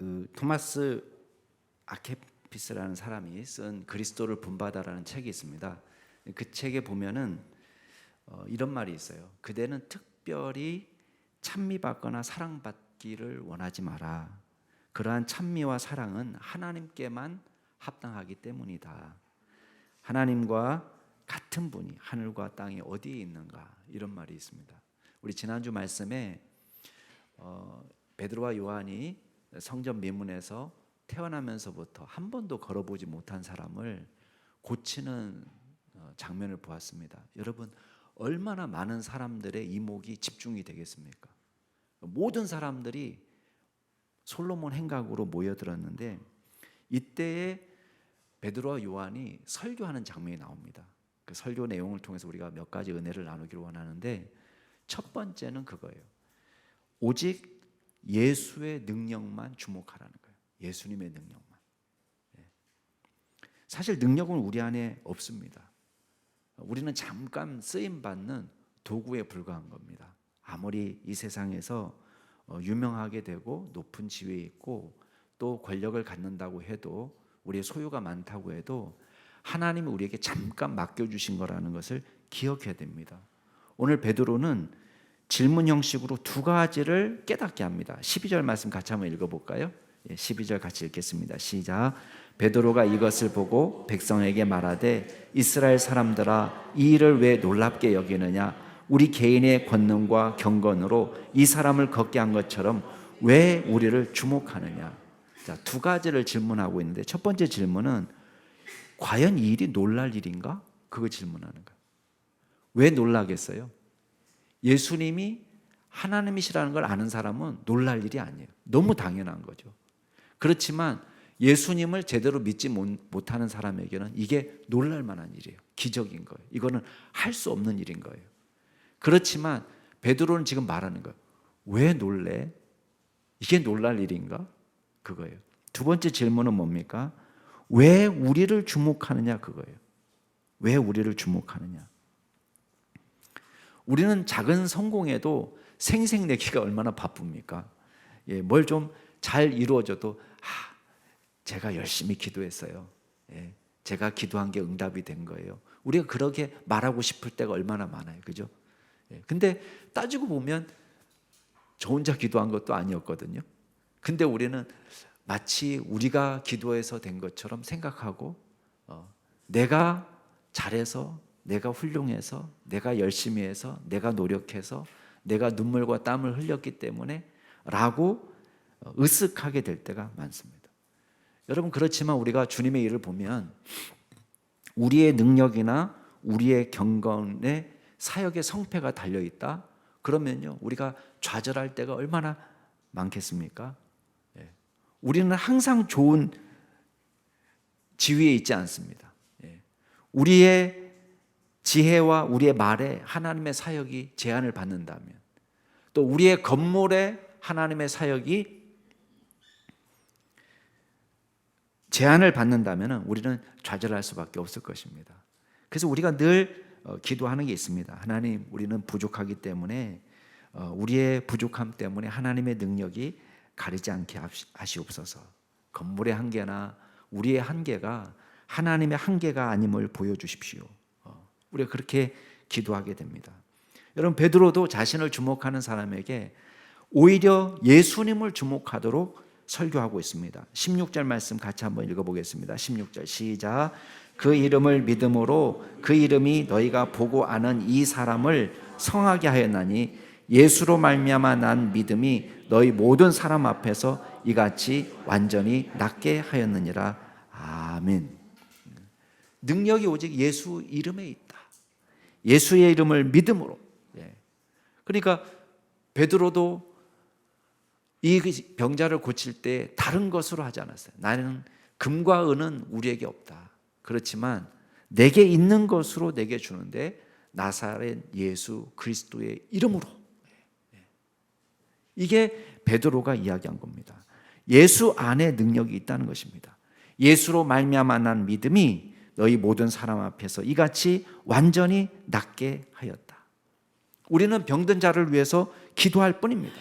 그 토마스 아케피스라는 사람이 쓴 그리스도를 본받아라는 책이 있습니다. 그 책에 보면은 이런 말이 있어요. 그대는 특별히 찬미받거나 사랑받기를 원하지 마라. 그러한 찬미와 사랑은 하나님께만 합당하기 때문이다. 하나님과 같은 분이 하늘과 땅이 어디에 있는가, 이런 말이 있습니다. 우리 지난주 말씀에 베드로와 요한이 성전 미문에서 태어나면서부터 한 번도 걸어보지 못한 사람을 고치는 장면을 보았습니다. 여러분, 얼마나 많은 사람들의 이목이 집중이 되겠습니까? 모든 사람들이 솔로몬 행각으로 모여들었는데 이때에 베드로와 요한이 설교하는 장면이 나옵니다. 그 설교 내용을 통해서 우리가 몇 가지 은혜를 나누기를 원하는데, 첫 번째는 그거예요. 오직 예수의 능력만 주목하라는 거예요. 예수님의 능력만. 사실 능력은 우리 안에 없습니다. 우리는 잠깐 쓰임받는 도구에 불과한 겁니다. 아무리 이 세상에서 유명하게 되고 높은 지위에 있고 또 권력을 갖는다고 해도, 우리의 소유가 많다고 해도 하나님이 우리에게 잠깐 맡겨주신 거라는 것을 기억해야 됩니다. 오늘 베드로는 질문 형식으로 두 가지를 깨닫게 합니다. 12절 말씀 같이 한번 읽어볼까요? 12절 같이 읽겠습니다. 시작. 베드로가 이것을 보고 백성에게 말하되 이스라엘 사람들아, 이 일을 왜 놀랍게 여기느냐? 우리 개인의 권능과 경건으로 이 사람을 걷게 한 것처럼 왜 우리를 주목하느냐? 자, 두 가지를 질문하고 있는데, 첫 번째 질문은 과연 이 일이 놀랄 일인가? 그거 질문하는 거예요. 왜 놀라겠어요? 예수님이 하나님이시라는 걸 아는 사람은 놀랄 일이 아니에요. 너무 당연한 거죠. 그렇지만 예수님을 제대로 믿지 못하는 사람에게는 이게 놀랄 만한 일이에요. 기적인 거예요. 이거는 할 수 없는 일인 거예요. 그렇지만 베드로는 지금 말하는 거예요. 왜 놀래? 이게 놀랄 일인가? 그거예요. 두 번째 질문은 뭡니까? 왜 우리를 주목하느냐? 그거예요. 왜 우리를 주목하느냐? 우리는 작은 성공에도 생색내기가 얼마나 바쁩니까? 뭘 좀 잘 이루어져도 제가 열심히 기도했어요. 제가 기도한 게 응답이 된 거예요. 우리가 그렇게 말하고 싶을 때가 얼마나 많아요. 그죠? 근데 따지고 보면 저 혼자 기도한 것도 아니었거든요. 근데 우리는 마치 우리가 기도해서 된 것처럼 생각하고, 내가 잘해서, 내가 훌륭해서, 내가 열심히 해서, 내가 노력해서, 내가 눈물과 땀을 흘렸기 때문에 라고 으쓱하게 될 때가 많습니다. 여러분, 그렇지만 우리가 주님의 일을 보면 우리의 능력이나 우리의 경건에 사역의 성패가 달려있다? 그러면요, 우리가 좌절할 때가 얼마나 많겠습니까? 우리는 항상 좋은 지위에 있지 않습니다. 우리의 지혜와 우리의 말에 하나님의 사역이 제한을 받는다면, 또 우리의 건물에 하나님의 사역이 제한을 받는다면 우리는 좌절할 수밖에 없을 것입니다. 그래서 우리가 늘 기도하는 게 있습니다. 하나님, 우리는 부족하기 때문에 우리의 부족함 때문에 하나님의 능력이 가리지 않게 하시옵소서. 건물의 한계나 우리의 한계가 하나님의 한계가 아님을 보여주십시오. 우리가 그렇게 기도하게 됩니다. 여러분, 베드로도 자신을 주목하는 사람에게 오히려 예수님을 주목하도록 설교하고 있습니다. 16절 말씀 같이 한번 읽어보겠습니다. 16절 시작. 그 이름을 믿음으로 그 이름이 너희가 보고 아는 이 사람을 성하게 하였나니 예수로 말미암아 난 믿음이 너희 모든 사람 앞에서 이같이 완전히 낫게 하였느니라. 아멘. 능력이 오직 예수 이름에 있다. 예수의 이름을 믿음으로. 그러니까 베드로도 이 병자를 고칠 때 다른 것으로 하지 않았어요. 나는 금과 은은 우리에게 없다. 그렇지만 내게 있는 것으로 내게 주는데 나사렛 예수 그리스도의 이름으로. 이게 베드로가 이야기한 겁니다. 예수 안에 능력이 있다는 것입니다. 예수로 말미암아 난 믿음이 너희 모든 사람 앞에서 이같이 완전히 낫게 하였다. 우리는 병든 자를 위해서 기도할 뿐입니다.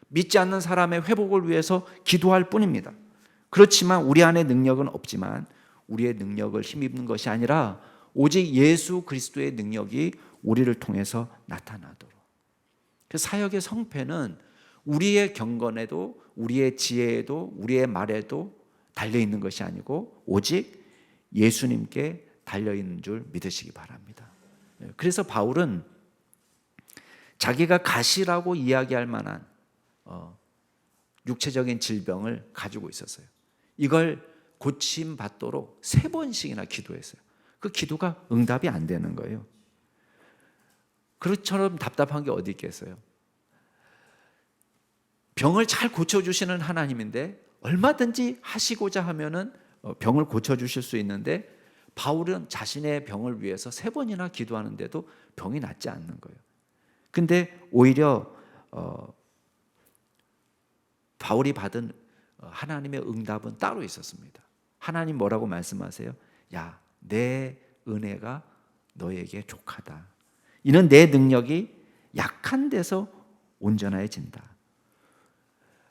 믿지 않는 사람의 회복을 위해서 기도할 뿐입니다. 그렇지만 우리 안에 능력은 없지만 우리의 능력을 힘입는 것이 아니라 오직 예수 그리스도의 능력이 우리를 통해서 나타나도록. 그 사역의 성패는 우리의 경건에도 우리의 지혜에도 우리의 말에도 달려있는 것이 아니고 오직 예수님께 달려있는 줄 믿으시기 바랍니다. 그래서 바울은 자기가 가시라고 이야기할 만한 육체적인 질병을 가지고 있었어요. 이걸 고침받도록 3번씩이나 기도했어요. 그 기도가 응답이 안 되는 거예요. 그것처럼 답답한 게 어디 있겠어요? 병을 잘 고쳐주시는 하나님인데 얼마든지 하시고자 하면은 병을 고쳐주실 수 있는데 바울은 자신의 병을 위해서 3번이나 기도하는데도 병이 낫지 않는 거예요. 근데 오히려 바울이 받은 하나님의 응답은 따로 있었습니다. 하나님 뭐라고 말씀하세요? 야, 내 은혜가 너에게 족하다. 이는 내 능력이 약한 데서 온전해진다.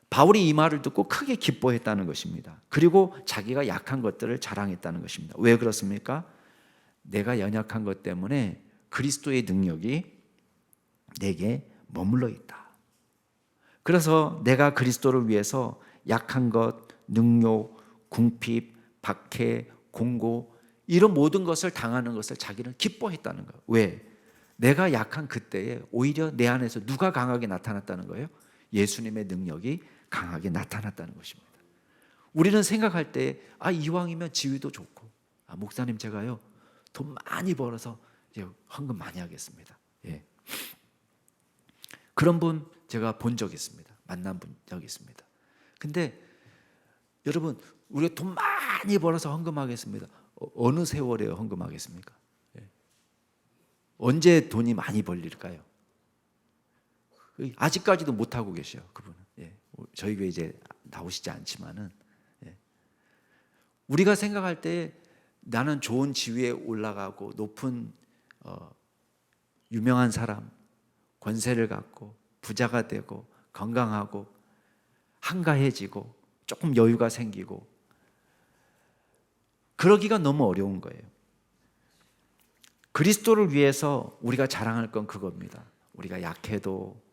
바울이 이 말을 듣고 크게 기뻐했다는 것입니다. 그리고 자기가 약한 것들을 자랑했다는 것입니다. 왜 그렇습니까? 내가 연약한 것 때문에 그리스도의 능력이 내게 머물러 있다. 그래서 내가 그리스도를 위해서 약한 것, 능욕, 궁핍, 박해, 공고 이런 모든 것을 당하는 것을 자기는 기뻐했다는 거예요. 왜? 내가 약한 그때에 오히려 내 안에서 누가 강하게 나타났다는 거예요? 예수님의 능력이 강하게 나타났다는 것입니다. 우리는 생각할 때 이왕이면 지위도 좋고 목사님 제가요 돈 많이 벌어서 이제 헌금 많이 하겠습니다. 예. 그런 분 제가 본 적 있습니다. 만난 적 있습니다. 근데 여러분 우리가 돈 많이 벌어서 헌금하겠습니다. 어느 세월에 헌금하겠습니까? 예. 언제 돈이 많이 벌릴까요? 아직까지도 못하고 계셔요. 그분은. 예. 저희 교회 이제 나오시지 않지만은 우리가 생각할 때 나는 좋은 지위에 올라가고 높은 유명한 사람, 권세를 갖고 부자가 되고 건강하고 한가해지고 조금 여유가 생기고 그러기가 너무 어려운 거예요. 그리스도를 위해서 우리가 자랑할 건 그겁니다. 우리가 약해도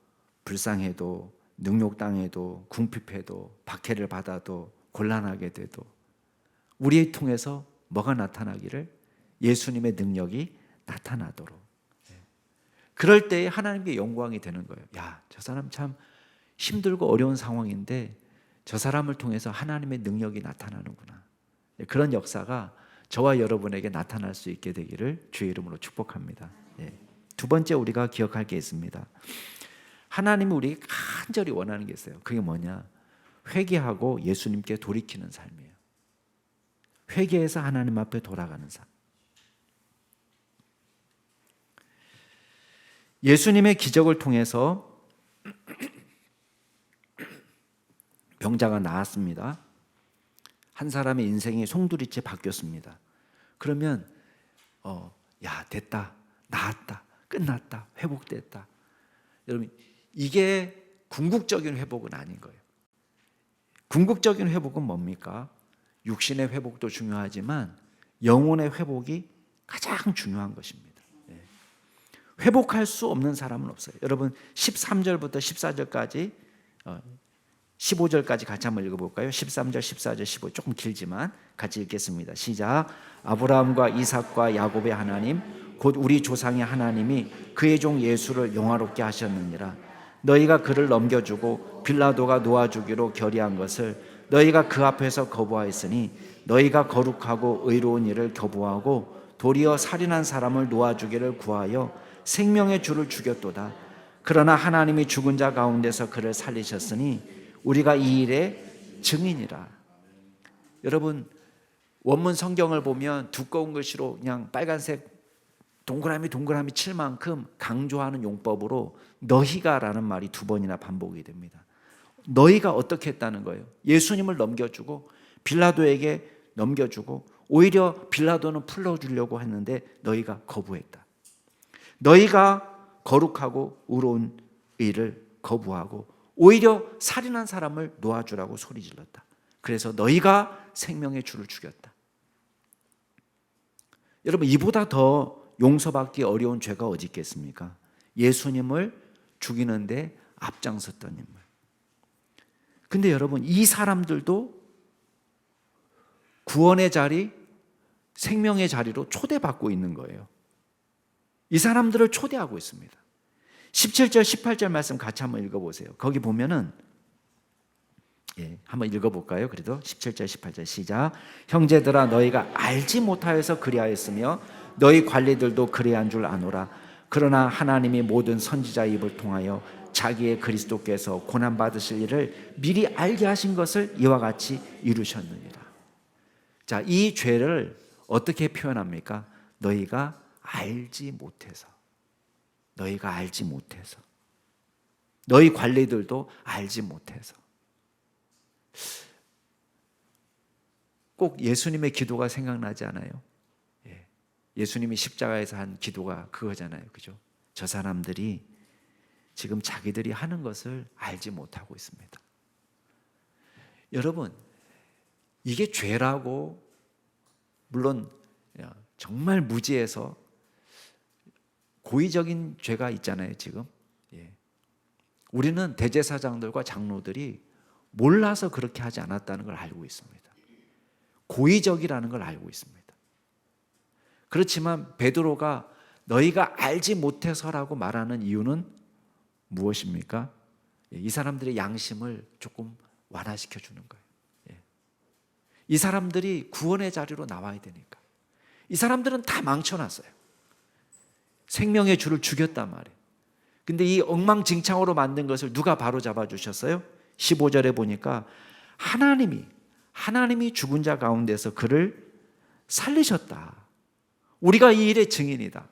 불쌍해도 능욕당해도 궁핍해도 박해를 받아도 곤란하게 돼도 우리를 통해서 뭐가 나타나기를? 예수님의 능력이 나타나도록. 그럴 때에 하나님께 영광이 되는 거예요. 야, 저 사람 참 힘들고 어려운 상황인데 저 사람을 통해서 하나님의 능력이 나타나는구나. 그런 역사가 저와 여러분에게 나타날 수 있게 되기를 주의 이름으로 축복합니다. 두 번째 우리가 기억할 게 있습니다. 하나님이 우리 간절히 원하는 게 있어요. 그게 뭐냐? 회개하고 예수님께 돌이키는 삶이에요. 회개해서 하나님 앞에 돌아가는 삶. 예수님의 기적을 통해서 병자가 나았습니다. 한 사람의 인생이 송두리째 바뀌었습니다. 그러면 야 됐다, 나았다, 끝났다, 회복됐다. 여러분 이게 궁극적인 회복은 아닌 거예요. 궁극적인 회복은 뭡니까? 육신의 회복도 중요하지만 영혼의 회복이 가장 중요한 것입니다. 회복할 수 없는 사람은 없어요. 여러분 13절부터 14절까지 15절까지 같이 한번 읽어볼까요? 13절, 14절, 15 조금 길지만 같이 읽겠습니다. 시작. 아브라함과 이삭과 야곱의 하나님 곧 우리 조상의 하나님이 그의 종 예수를 영화롭게 하셨느니라. 너희가 그를 넘겨주고 빌라도가 놓아주기로 결의한 것을 너희가 그 앞에서 거부하였으니 너희가 거룩하고 의로운 일을 거부하고 도리어 살인한 사람을 놓아주기를 구하여 생명의 주를 죽였도다. 그러나 하나님이 죽은 자 가운데서 그를 살리셨으니 우리가 이 일의 증인이라. 여러분 원문 성경을 보면 두꺼운 글씨로 그냥 빨간색 동그라미 칠 만큼 강조하는 용법으로 너희가라는 말이 2번이나 반복이 됩니다. 너희가 어떻게 했다는 거예요? 예수님을 넘겨주고 빌라도에게 넘겨주고 오히려 빌라도는 풀어주려고 했는데 너희가 거부했다. 너희가 거룩하고 의로운 일을 거부하고 오히려 살인한 사람을 놓아주라고 소리 질렀다. 그래서 너희가 생명의 주를 죽였다. 여러분, 이보다 더 용서받기 어려운 죄가 어디 있겠습니까? 예수님을 죽이는데 앞장섰던 인물. 근데 여러분, 이 사람들도 구원의 자리, 생명의 자리로 초대받고 있는 거예요. 이 사람들을 초대하고 있습니다. 17절, 18절 말씀 같이 한번 읽어보세요. 거기 보면은 한번 읽어볼까요? 그래도 17절, 18절 시작. 형제들아, 너희가 알지 못하여서 그리하였으며 너희 관리들도 그리한 줄 아노라. 그러나 하나님이 모든 선지자의 입을 통하여 자기의 그리스도께서 고난 받으실 일을 미리 알게 하신 것을 이와 같이 이루셨느니라. 자, 이 죄를 어떻게 표현합니까? 너희가 알지 못해서. 너희가 알지 못해서. 너희 관리들도 알지 못해서. 꼭 예수님의 기도가 생각나지 않아요? 예수님이 십자가에서 한 기도가 그거잖아요. 그죠? 저 사람들이 지금 자기들이 하는 것을 알지 못하고 있습니다. 여러분, 이게 죄라고, 물론 정말 무지해서 고의적인 죄가 있잖아요, 지금. 우리는 대제사장들과 장로들이 몰라서 그렇게 하지 않았다는 걸 알고 있습니다. 고의적이라는 걸 알고 있습니다. 그렇지만 베드로가 너희가 알지 못해서라고 말하는 이유는 무엇입니까? 이 사람들의 양심을 조금 완화시켜 주는 거예요. 이 사람들이 구원의 자리로 나와야 되니까. 이 사람들은 다 망쳐놨어요. 생명의 주를 죽였단 말이에요. 근데 이 엉망진창으로 만든 것을 누가 바로잡아 주셨어요? 15절에 보니까 하나님이 죽은 자 가운데서 그를 살리셨다. 우리가 이 일의 증인이다.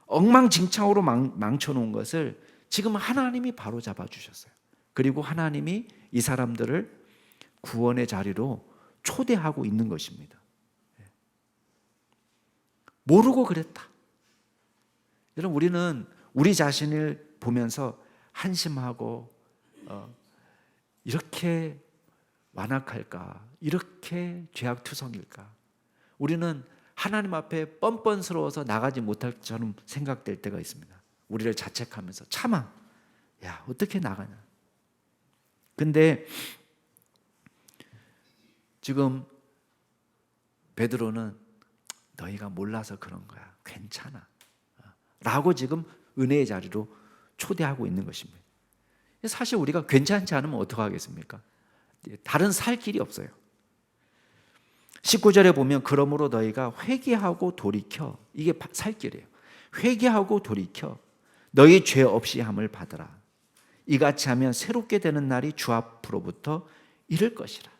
엉망진창으로 망쳐놓은 것을 지금 하나님이 바로잡아 주셨어요. 그리고 하나님이 이 사람들을 구원의 자리로 초대하고 있는 것입니다. 모르고 그랬다. 여러분, 우리는 우리 자신을 보면서 한심하고 이렇게 완악할까? 이렇게 죄악투성일까? 우리는 하나님 앞에 뻔뻔스러워서 나가지 못할 것처럼 생각될 때가 있습니다. 우리를 자책하면서 참아. 야, 어떻게 나가냐? 근데 지금 베드로는 너희가 몰라서 그런 거야. 괜찮아. 라고 지금 은혜의 자리로 초대하고 있는 것입니다. 사실 우리가 괜찮지 않으면 어떡하겠습니까? 다른 살 길이 없어요. 19절에 보면 그러므로 너희가 회개하고 돌이켜, 이게 살 길이에요. 회개하고 돌이켜 너희 죄 없이 함을 받으라. 이같이 하면 새롭게 되는 날이 주 앞으로부터 이를 것이라.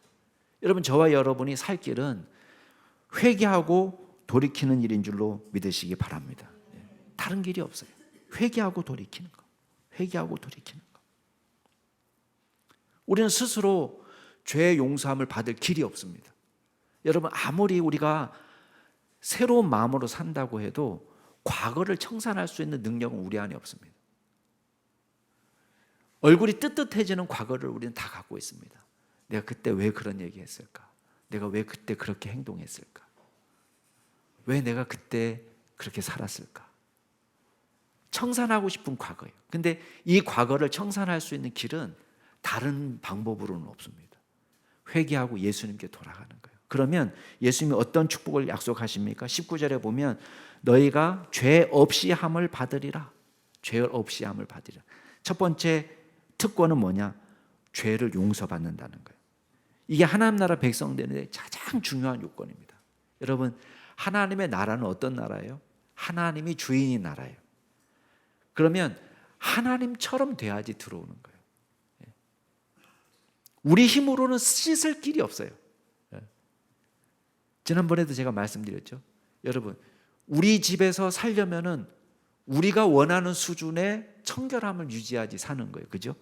여러분, 저와 여러분이 살 길은 회개하고 돌이키는 일인 줄로 믿으시기 바랍니다. 다른 길이 없어요. 회개하고 돌이키는 거. 회개하고 돌이키는 거. 우리는 스스로 죄의 용서함을 받을 길이 없습니다. 여러분, 아무리 우리가 새로운 마음으로 산다고 해도 과거를 청산할 수 있는 능력은 우리 안에 없습니다. 얼굴이 뜨뜻해지는 과거를 우리는 다 갖고 있습니다. 내가 그때 왜 그런 얘기 했을까? 내가 왜 그때 그렇게 행동했을까? 왜 내가 그때 그렇게 살았을까? 청산하고 싶은 과거예요. 근데 이 과거를 청산할 수 있는 길은 다른 방법으로는 없습니다. 회개하고 예수님께 돌아가는 거예요. 그러면 예수님이 어떤 축복을 약속하십니까? 19절에 보면 너희가 죄 없이 함을 받으리라. 죄 없이 함을 받으리라. 첫 번째 특권은 뭐냐? 죄를 용서받는다는 거예요. 이게 하나님 나라 백성 되는데 가장 중요한 요건입니다. 여러분, 하나님의 나라는 어떤 나라예요? 하나님이 주인인 나라예요. 그러면 하나님처럼 돼야지 들어오는 거예요. 우리 힘으로는 씻을 길이 없어요. 지난번에도 제가 말씀드렸죠. 여러분, 우리 집에서 살려면은 우리가 원하는 수준의 청결함을 유지하지 사는 거예요. 그죠?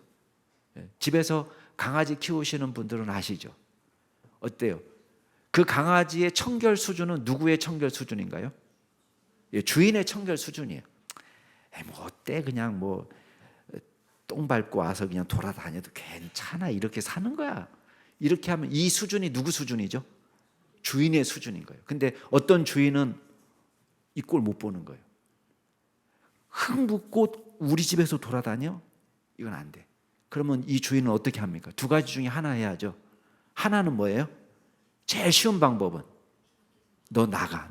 집에서 강아지 키우시는 분들은 아시죠? 어때요? 그 강아지의 청결 수준은 누구의 청결 수준인가요? 주인의 청결 수준이에요. 뭐 어때? 그냥 뭐 똥 밟고 와서 그냥 돌아다녀도 괜찮아. 이렇게 사는 거야. 이렇게 하면 이 수준이 누구 수준이죠? 주인의 수준인 거예요. 근데 어떤 주인은 이 꼴 못 보는 거예요. 흙 묻고 우리 집에서 돌아다녀? 이건 안 돼. 그러면 이 주인은 어떻게 합니까? 두 가지 중에 하나 해야죠. 하나는 뭐예요? 제일 쉬운 방법은 너 나가.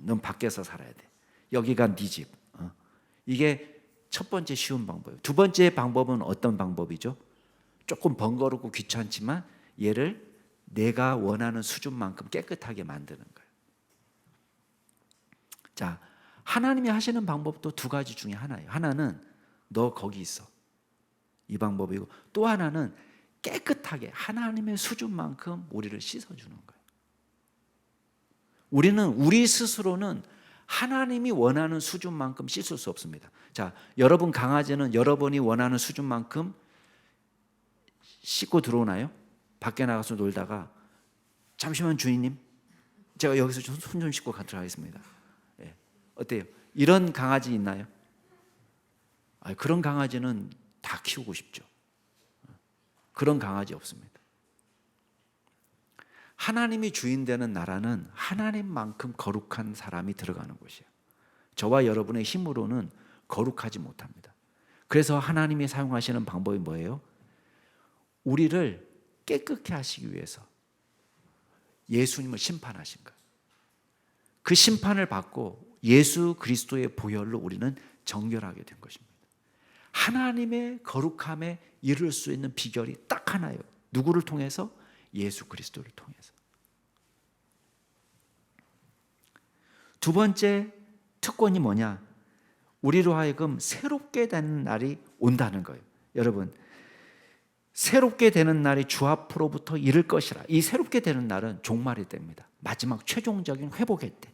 넌 밖에서 살아야 돼. 여기가 네 집. 이게 첫 번째 쉬운 방법이에요. 두 번째 방법은 어떤 방법이죠? 조금 번거롭고 귀찮지만 얘를 내가 원하는 수준만큼 깨끗하게 만드는 거예요. 자, 하나님이 하시는 방법도 두 가지 중에 하나예요. 하나는 너 거기 있어. 이 방법이고, 또 하나는 깨끗하게 하나님의 수준만큼 우리를 씻어주는 거예요. 우리는 우리 스스로는 하나님이 원하는 수준만큼 씻을 수 없습니다. 자, 여러분 강아지는 여러분이 원하는 수준만큼 씻고 들어오나요? 밖에 나가서 놀다가 잠시만 주인님, 제가 여기서 손 좀 씻고 가도록 하겠습니다. 예. 어때요? 이런 강아지 있나요? 그런 강아지는 다 키우고 싶죠. 그런 강아지 없습니다. 하나님이 주인 되는 나라는 하나님만큼 거룩한 사람이 들어가는 곳이에요. 저와 여러분의 힘으로는 거룩하지 못합니다. 그래서 하나님이 사용하시는 방법이 뭐예요? 우리를 깨끗게 하시기 위해서 예수님을 심판하신 거예요. 그 심판을 받고 예수 그리스도의 보혈로 우리는 정결하게 된 것입니다. 하나님의 거룩함에 이를 수 있는 비결이 딱 하나예요. 누구를 통해서? 예수 그리스도를 통해서. 두 번째 특권이 뭐냐? 우리로 하여금 새롭게 되는 날이 온다는 거예요. 여러분, 새롭게 되는 날이 주 앞으로부터 이를 것이라. 이 새롭게 되는 날은 종말의 때입니다. 마지막 최종적인 회복의 때.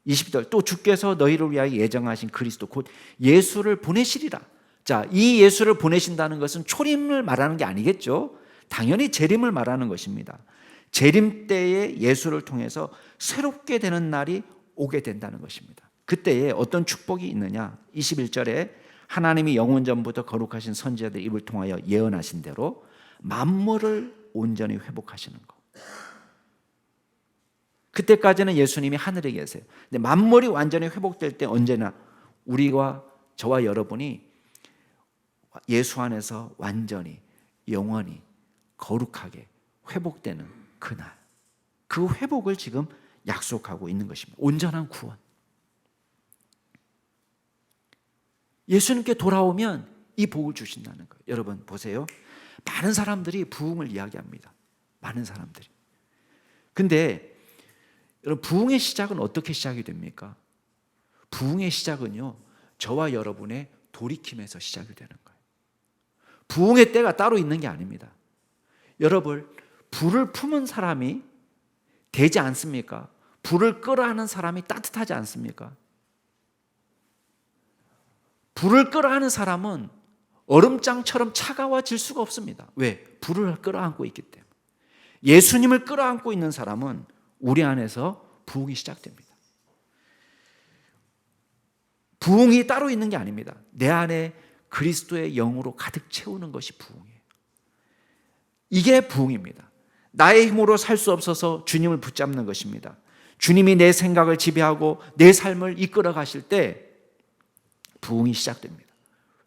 20절, 또 주께서 너희를 위하여 예정하신 그리스도 곧 예수를 보내시리라. 자, 이 예수를 보내신다는 것은 초림을 말하는 게 아니겠죠. 당연히 재림을 말하는 것입니다. 재림 때에 예수를 통해서 새롭게 되는 날이 오게 된다는 것입니다. 그때에 어떤 축복이 있느냐? 21절에 하나님이 영원 전부터 거룩하신 선지자들 입을 통하여 예언하신 대로 만물을 온전히 회복하시는 것. 그때까지는 예수님이 하늘에 계세요. 근데 만물이 완전히 회복될 때 언제나 우리와 저와 여러분이 예수 안에서 완전히 영원히 거룩하게 회복되는 그날, 그 회복을 지금 약속하고 있는 것입니다. 온전한 구원. 예수님께 돌아오면 이 복을 주신다는 거예요. 여러분 보세요. 많은 사람들이 부흥을 이야기합니다. 많은 사람들이. 근데 여러분, 부흥의 시작은 어떻게 시작이 됩니까? 부흥의 시작은요, 저와 여러분의 돌이킴에서 시작이 되는 거예요. 부흥의 때가 따로 있는 게 아닙니다. 여러분, 불을 품은 사람이 되지 않습니까? 불을 끄라하는 사람이 따뜻하지 않습니까? 불을 끄라하는 사람은 얼음장처럼 차가워질 수가 없습니다. 왜? 불을 끌어안고 있기 때문에. 예수님을 끌어안고 있는 사람은 우리 안에서 부흥이 시작됩니다. 부흥이 따로 있는 게 아닙니다. 내 안에 그리스도의 영으로 가득 채우는 것이 부흥이에요. 이게 부흥입니다. 나의 힘으로 살 수 없어서 주님을 붙잡는 것입니다. 주님이 내 생각을 지배하고 내 삶을 이끌어 가실 때 부흥이 시작됩니다.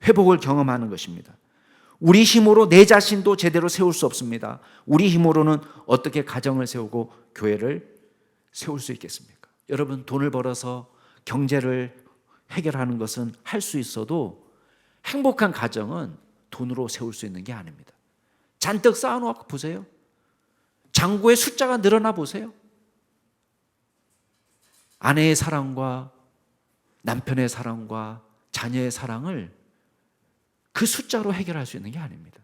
회복을 경험하는 것입니다. 우리 힘으로 내 자신도 제대로 세울 수 없습니다. 우리 힘으로는 어떻게 가정을 세우고 교회를 세울 수 있겠습니까? 여러분, 돈을 벌어서 경제를 해결하는 것은 할 수 있어도 행복한 가정은 돈으로 세울 수 있는 게 아닙니다. 잔뜩 쌓아놓고 보세요. 잔고의 숫자가 늘어나 보세요. 아내의 사랑과 남편의 사랑과 자녀의 사랑을 그 숫자로 해결할 수 있는 게 아닙니다.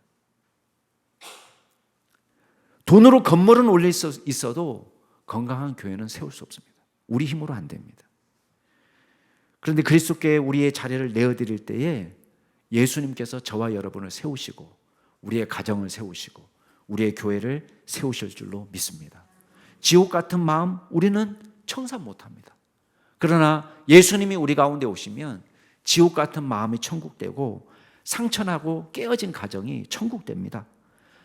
돈으로 건물은 올릴 수 있어도 건강한 교회는 세울 수 없습니다. 우리 힘으로 안 됩니다. 그런데 그리스도께 우리의 자리를 내어드릴 때에 예수님께서 저와 여러분을 세우시고 우리의 가정을 세우시고 우리의 교회를 세우실 줄로 믿습니다. 지옥 같은 마음 우리는 청산 못합니다. 그러나 예수님이 우리 가운데 오시면 지옥 같은 마음이 천국되고 상처나고 깨어진 가정이 천국 됩니다.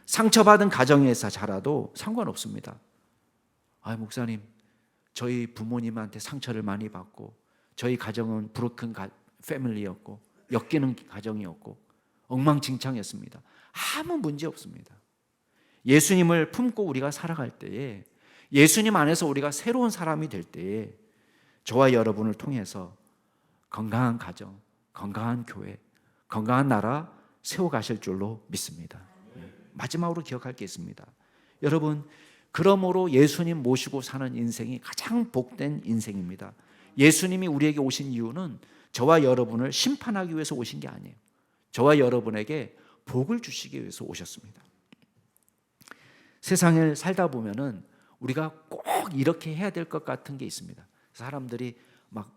상처받은 가정에서 자라도 상관없습니다. 아, 목사님, 저희 부모님한테 상처를 많이 받고 저희 가정은 브로큰 패밀리였고 엮이는 가정이었고 엉망진창이었습니다. 아무 문제 없습니다. 예수님을 품고 우리가 살아갈 때에, 예수님 안에서 우리가 새로운 사람이 될 때에 저와 여러분을 통해서 건강한 가정, 건강한 교회, 건강한 나라 세워가실 줄로 믿습니다. 마지막으로 기억할 게 있습니다. 여러분, 그러므로 예수님 모시고 사는 인생이 가장 복된 인생입니다. 예수님이 우리에게 오신 이유는 저와 여러분을 심판하기 위해서 오신 게 아니에요. 저와 여러분에게 복을 주시기 위해서 오셨습니다. 세상을 살다 보면은 우리가 꼭 이렇게 해야 될 것 같은 게 있습니다. 사람들이 막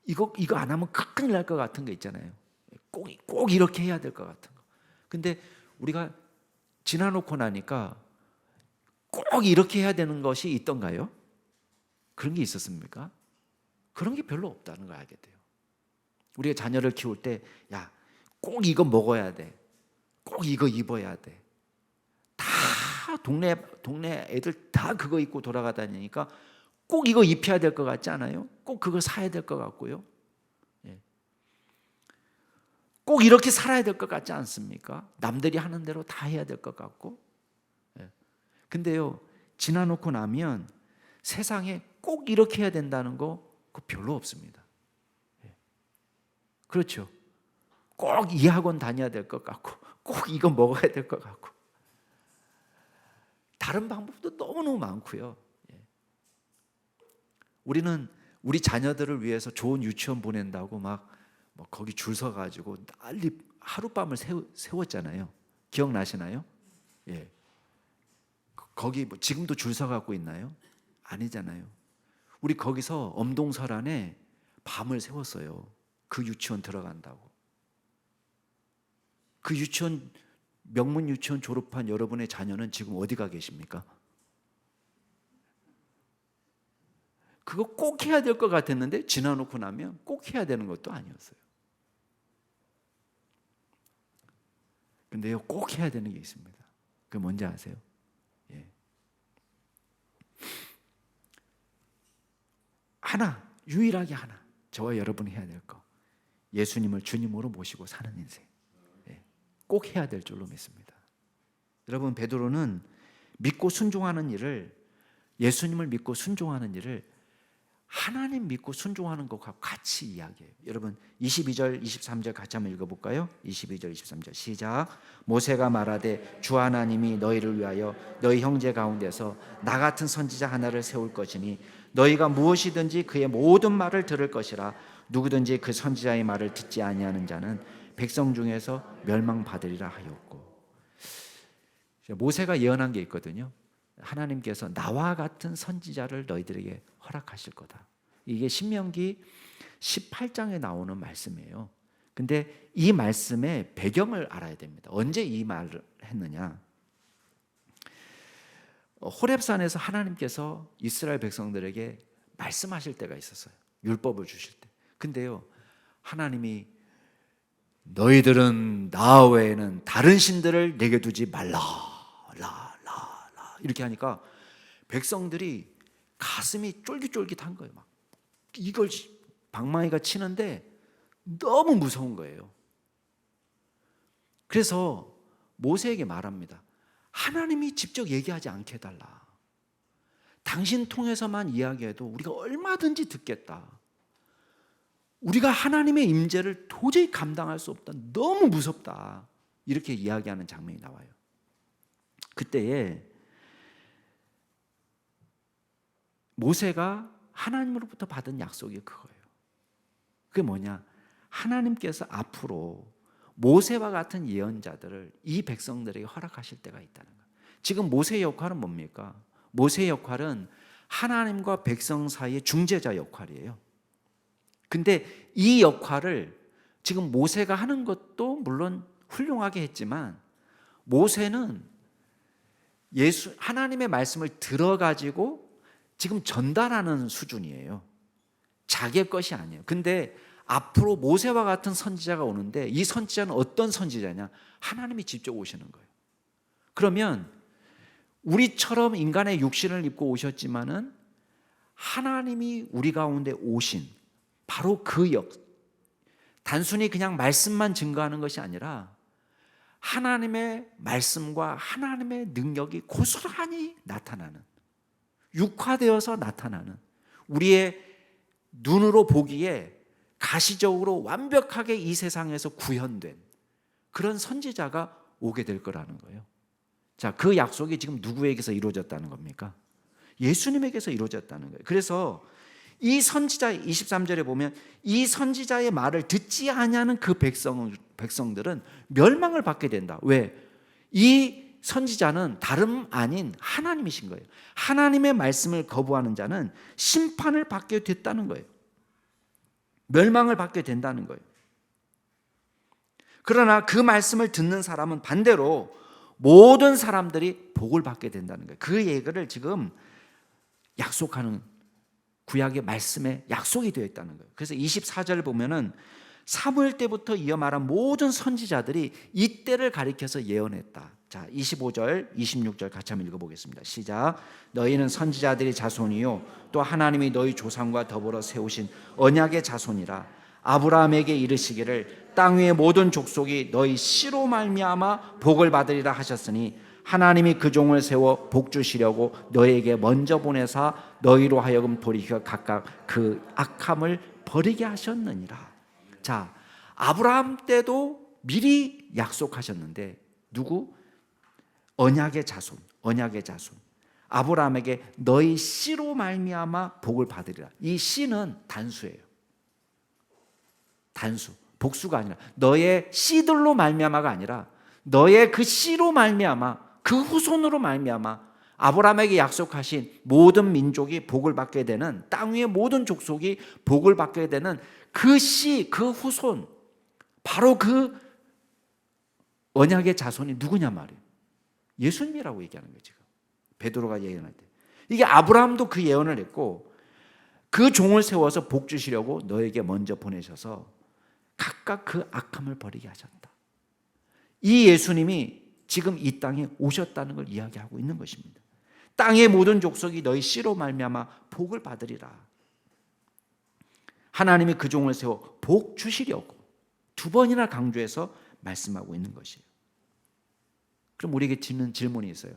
이거 안 하면 큰일 날 것 같은 거 있잖아요. 꼭 이렇게 해야 될 것 같은 거. 근데 우리가 지나놓고 나니까 꼭 이렇게 해야 되는 것이 있던가요? 그런 게 있었습니까? 그런 게 별로 없다는 걸 알게 돼요. 우리가 자녀를 키울 때, 야, 꼭 이거 먹어야 돼. 꼭 이거 입어야 돼. 다 동네 애들 다 그거 입고 돌아가다니니까 꼭 이거 입혀야 될 것 같지 않아요? 꼭 그거 사야 될 것 같고요. 꼭 이렇게 살아야 될 것 같지 않습니까? 남들이 하는 대로 다 해야 될 것 같고. 근데요, 지나놓고 나면 세상에 꼭 이렇게 해야 된다는 거 그거 별로 없습니다. 그렇죠. 꼭 이 학원 다녀야 될 것 같고, 꼭 이거 먹어야 될 것 같고, 다른 방법도 너무너무 많고요. 우리는 우리 자녀들을 위해서 좋은 유치원 보낸다고 막 거기 줄 서가지고 난리 하룻밤을 세웠잖아요. 기억나시나요? 예. 거기 지금도 줄 서갖고 있나요? 아니잖아요. 우리 거기서 엄동설안에 밤을 새웠어요. 그 유치원 들어간다고. 그 유치원, 명문 유치원 졸업한 여러분의 자녀는 지금 어디가 계십니까? 그거 꼭 해야 될 것 같았는데 지나놓고 나면 꼭 해야 되는 것도 아니었어요. 근데요, 꼭 해야 되는 게 있습니다. 그게 뭔지 아세요? 유일하게 하나, 저와 여러분이 해야 될 거, 예수님을 주님으로 모시고 사는 인생, 꼭 해야 될 줄로 믿습니다. 여러분, 베드로는 믿고 순종하는 일을, 예수님을 믿고 순종하는 일을 하나님 믿고 순종하는 것과 같이 이야기해요. 여러분, 22절 23절 같이 한번 읽어볼까요? 22절 23절 시작. 모세가 말하되 주 하나님이 너희를 위하여 너희 형제 가운데서 나 같은 선지자 하나를 세울 것이니 너희가 무엇이든지 그의 모든 말을 들을 것이라. 누구든지 그 선지자의 말을 듣지 아니하는 자는 백성 중에서 멸망받으리라 하였고. 모세가 예언한 게 있거든요. 하나님께서 나와 같은 선지자를 너희들에게 허락하실 거다. 이게 신명기 18장에 나오는 말씀이에요. 근데 이 말씀의 배경을 알아야 됩니다. 언제 이 말을 했느냐? 호렙산에서 하나님께서 이스라엘 백성들에게 말씀하실 때가 있었어요. 율법을 주실 때. 근데요, 하나님이 너희들은 나 외에는 다른 신들을 내게 두지 말라. 이렇게 하니까 백성들이 가슴이 쫄깃쫄깃한 거예요. 막 이걸 방망이가 치는데 너무 무서운 거예요. 그래서 모세에게 말합니다. 하나님이 직접 얘기하지 않게 해달라. 당신 통해서만 이야기해도 우리가 얼마든지 듣겠다. 우리가 하나님의 임재를 도저히 감당할 수 없다. 너무 무섭다. 이렇게 이야기하는 장면이 나와요. 그때에 모세가 하나님으로부터 받은 약속이 그거예요. 그게 뭐냐? 하나님께서 앞으로 모세와 같은 예언자들을 이 백성들에게 허락하실 때가 있다는 거예요. 지금 모세의 역할은 뭡니까? 모세의 역할은 하나님과 백성 사이의 중재자 역할이에요. 근데 이 역할을 지금 모세가 하는 것도 물론 훌륭하게 했지만 모세는 하나님의 말씀을 들어가지고 지금 전달하는 수준이에요. 자기의 것이 아니에요. 근데 앞으로 모세와 같은 선지자가 오는데 이 선지자는 어떤 선지자냐? 하나님이 직접 오시는 거예요. 그러면 우리처럼 인간의 육신을 입고 오셨지만은 하나님이 우리 가운데 오신 바로 그 단순히 그냥 말씀만 증거하는 것이 아니라 하나님의 말씀과 하나님의 능력이 고스란히 나타나는, 육화되어서 나타나는, 우리의 눈으로 보기에 가시적으로 완벽하게 이 세상에서 구현된 그런 선지자가 오게 될 거라는 거예요. 자, 그 약속이 지금 누구에게서 이루어졌다는 겁니까? 예수님에게서 이루어졌다는 거예요. 그래서 이 선지자 23절에 보면 이 선지자의 말을 듣지 아니하는 그 백성들은 멸망을 받게 된다. 왜? 이 선지자는 다름 아닌 하나님이신 거예요. 하나님의 말씀을 거부하는 자는 심판을 받게 됐다는 거예요. 멸망을 받게 된다는 거예요. 그러나 그 말씀을 듣는 사람은 반대로 모든 사람들이 복을 받게 된다는 거예요. 그 얘기를 지금 약속하는 구약의 말씀에 약속이 되어 있다는 거예요. 그래서 24절을 보면은 사무엘 때부터 이어 말한 모든 선지자들이 이때를 가리켜서 예언했다. 자, 25절, 26절 같이 한번 읽어보겠습니다. 시작. 너희는 선지자들의 자손이요 또 하나님이 너희 조상과 더불어 세우신 언약의 자손이라. 아브라함에게 이르시기를 땅 위의 모든 족속이 너희 씨로 말미암아 복을 받으리라 하셨으니 하나님이 그 종을 세워 복 주시려고 너희에게 먼저 보내사 너희로 하여금 돌이켜 각각 그 악함을 버리게 하셨느니라. 자, 아브라함 때도 미리 약속하셨는데 누구? 언약의 자손, 언약의 자손. 아브라함에게 너희 씨로 말미암아 복을 받으리라. 이 씨는 단수예요. 단수, 복수가 아니라 너의 씨들로 말미암아가 아니라 너의 그 씨로 말미암아, 그 후손으로 말미암아 아브라함에게 약속하신 모든 민족이 복을 받게 되는, 땅 위의 모든 족속이 복을 받게 되는 그 씨, 그 후손, 바로 그 언약의 자손이 누구냐 말이에요. 예수님이라고 얘기하는 거예요. 지금 베드로가 예언할 때 이게 아브라함도 그 예언을 했고 그 종을 세워서 복 주시려고 너에게 먼저 보내셔서 각각 그 악함을 버리게 하셨다. 이 예수님이 지금 이 땅에 오셨다는 걸 이야기하고 있는 것입니다. 땅의 모든 족속이 너희 씨로 말미암아 복을 받으리라. 하나님이 그 종을 세워 복 주시려고 두 번이나 강조해서 말씀하고 있는 것이에요. 그럼 우리에게 짓는 질문이 있어요.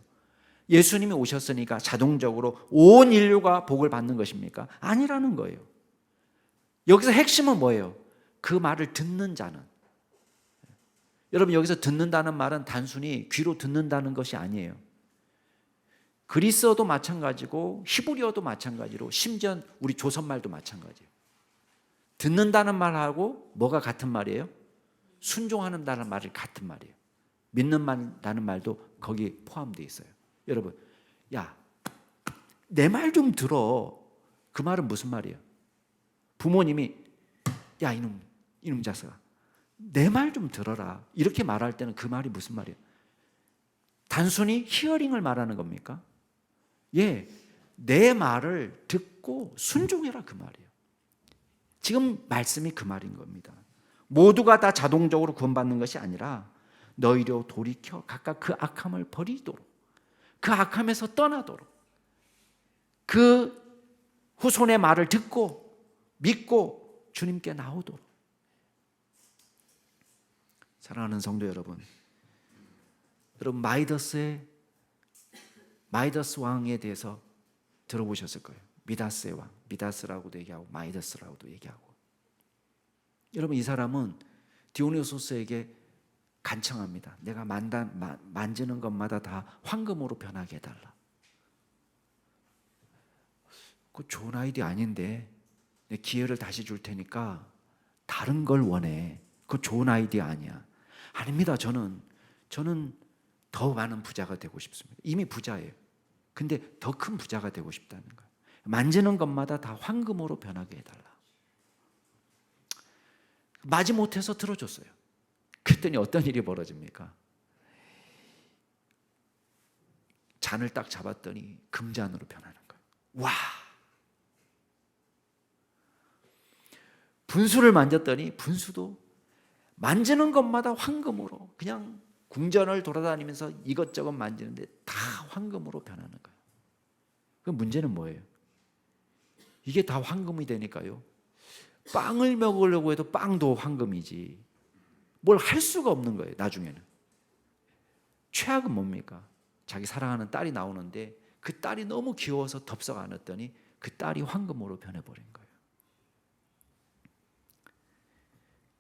예수님이 오셨으니까 자동적으로 온 인류가 복을 받는 것입니까? 아니라는 거예요. 여기서 핵심은 뭐예요? 그 말을 듣는 자는. 여러분, 여기서 듣는다는 말은 단순히 귀로 듣는다는 것이 아니에요. 그리스어도 마찬가지고 히브리어도 마찬가지로 심지어 우리 조선말도 마찬가지예요. 듣는다는 말하고 뭐가 같은 말이에요? 순종하는다는 말이 같은 말이에요. 믿는다는 말도 거기 포함되어 있어요. 여러분, 야, 내 말 좀 들어. 그 말은 무슨 말이에요? 부모님이 야, 이놈 자식아, 내 말 좀 들어라. 이렇게 말할 때는 그 말이 무슨 말이에요? 단순히 히어링을 말하는 겁니까? 예, 내 말을 듣고 순종해라 그 말이에요. 지금 말씀이 그 말인 겁니다. 모두가 다 자동적으로 구원받는 것이 아니라 너희로 돌이켜 각각 그 악함을 버리도록, 그 악함에서 떠나도록, 그 후손의 말을 듣고 믿고 주님께 나오도록. 사랑하는 성도 여러분, 마이더스 왕에 대해서 들어보셨을 거예요. 미다스의 왕, 미다스라고도 얘기하고 마이더스라고도 얘기하고. 여러분, 이 사람은 디오니소스에게 간청합니다. 내가 만지는 것마다 다 황금으로 변하게 해달라. 그 좋은 아이디어 아닌데 내 기회를 다시 줄 테니까 다른 걸 원해. 그거 좋은 아이디어 아니야. 아닙니다. 저는 더 많은 부자가 되고 싶습니다. 이미 부자예요. 근데 더 큰 부자가 되고 싶다는 거예요. 만지는 것마다 다 황금으로 변하게 해달라. 마지못해서 들어줬어요. 그랬더니 어떤 일이 벌어집니까? 잔을 딱 잡았더니 금잔으로 변하는 거예요. 와! 분수를 만졌더니 분수도 만지는 것마다 황금으로, 그냥 궁전을 돌아다니면서 이것저것 만지는데 다 황금으로 변하는 거예요. 그 문제는 뭐예요? 이게 다 황금이 되니까요, 빵을 먹으려고 해도 빵도 황금이지 뭘 할 수가 없는 거예요. 나중에는 최악은 뭡니까? 자기 사랑하는 딸이 나오는데 그 딸이 너무 귀여워서 덥석 안았더니 그 딸이 황금으로 변해버린 거예요.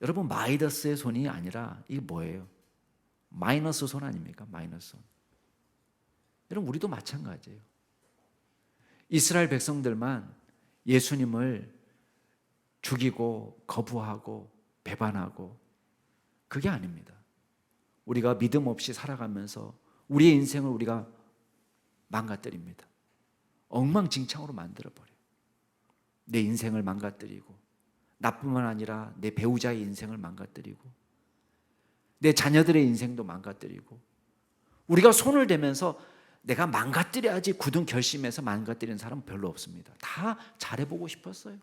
여러분, 마이더스의 손이 아니라 이게 뭐예요? 마이너스 손 아닙니까? 마이너스 손. 여러분, 우리도 마찬가지예요. 이스라엘 백성들만 예수님을 죽이고 거부하고 배반하고 그게 아닙니다. 우리가 믿음 없이 살아가면서 우리의 인생을 우리가 망가뜨립니다. 엉망진창으로 만들어버려요. 내 인생을 망가뜨리고, 나뿐만 아니라 내 배우자의 인생을 망가뜨리고, 내 자녀들의 인생도 망가뜨리고, 우리가 손을 대면서 내가 망가뜨려야지 굳은 결심해서 망가뜨리는 사람은 별로 없습니다. 다 잘해보고 싶었어요.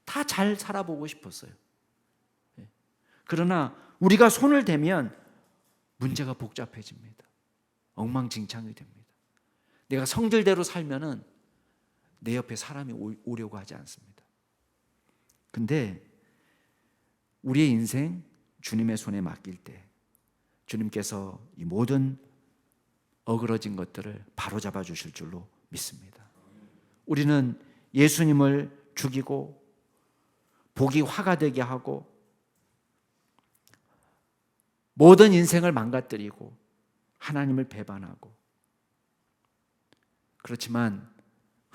다 잘 살아보고 싶었어요. 그러나 우리가 손을 대면 문제가 복잡해집니다. 엉망진창이 됩니다. 내가 성질대로 살면은 내 옆에 사람이 오려고 하지 않습니다. 근데 우리의 인생 주님의 손에 맡길 때 주님께서 이 모든 어그러진 것들을 바로잡아 주실 줄로 믿습니다. 우리는 예수님을 죽이고 복이 화가 되게 하고 모든 인생을 망가뜨리고 하나님을 배반하고, 그렇지만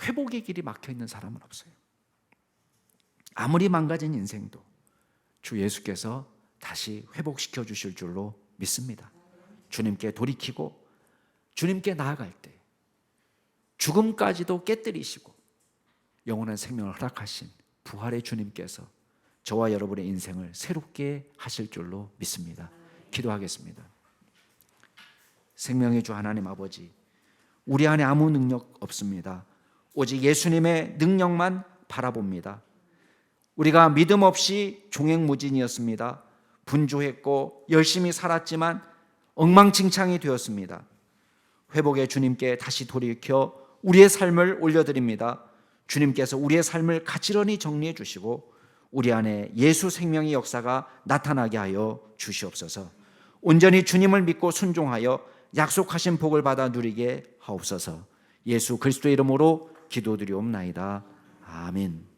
회복의 길이 막혀있는 사람은 없어요. 아무리 망가진 인생도 주 예수께서 다시 회복시켜 주실 줄로 믿습니다. 주님께 돌이키고 주님께 나아갈 때 죽음까지도 깨뜨리시고 영원한 생명을 허락하신 부활의 주님께서 저와 여러분의 인생을 새롭게 하실 줄로 믿습니다. 기도하겠습니다. 생명의 주 하나님 아버지, 우리 안에 아무 능력 없습니다. 오직 예수님의 능력만 바라봅니다. 우리가 믿음 없이 종횡무진이었습니다. 분주했고 열심히 살았지만 엉망진창이 되었습니다. 회복의 주님께 다시 돌이켜 우리의 삶을 올려드립니다. 주님께서 우리의 삶을 가지런히 정리해 주시고 우리 안에 예수 생명의 역사가 나타나게 하여 주시옵소서. 온전히 주님을 믿고 순종하여 약속하신 복을 받아 누리게 하옵소서. 예수 그리스도의 이름으로 기도드리옵나이다. 아멘.